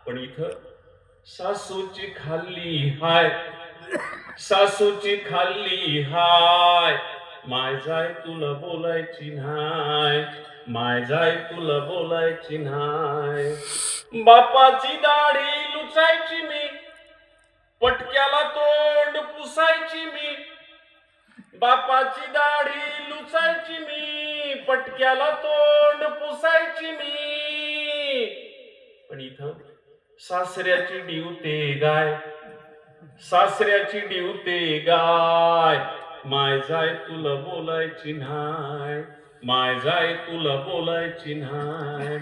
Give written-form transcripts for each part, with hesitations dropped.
पण इथं सासूची खाल्ली हाय, सासूची खाल्ली हाय, माय जाय तुला बोलायची नाय, माय जाय तुला बोलायची नाय. बापाची दाढी लुचायची मी, पटक्याला तोंड पुसायची मी, बापाची दाढी लुचायची मी, पटक्याला तोंड पुसायची मी. पण इथं सासऱ्याची डिवते गाय, सासऱ्याची डिवते गाय, माय जाय तुला बोलायची नाय, माय जाय तुला बोलायची नाय.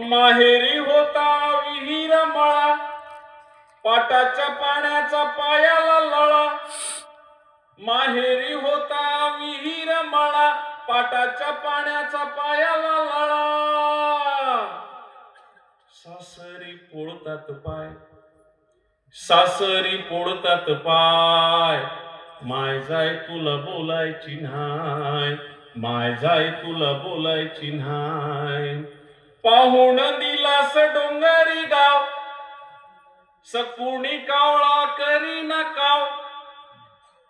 माहेरी होता विहीर मळा, पाटाच्या पाण्याचा पायाला लळा, माहेरी होता विहीर मळा, पाटाच्या पाण्याचा पायाला लळा. सासरी पोळतात पाय, सासरी पोळतात पाय, माय जाय तुला बोलायची नाय, माय जाय तुला बोलायची नाय. पाहुण दिलास डोंगरी गाव, सकुणी कावळा करी ना काव,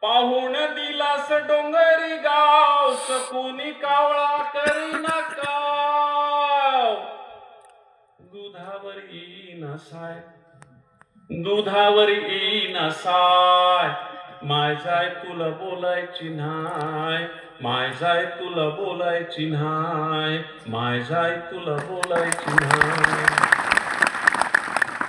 पाहुण दिलास डोंगरी गाव, सकुनी कावळा करी ना काव. दुधावर येईना साय, दुधावर येईना साय, माय जाय तुला बोलायची नाय, माय जाय तुला बोलायची नाय, माय जाय तुला बोलायची नाय.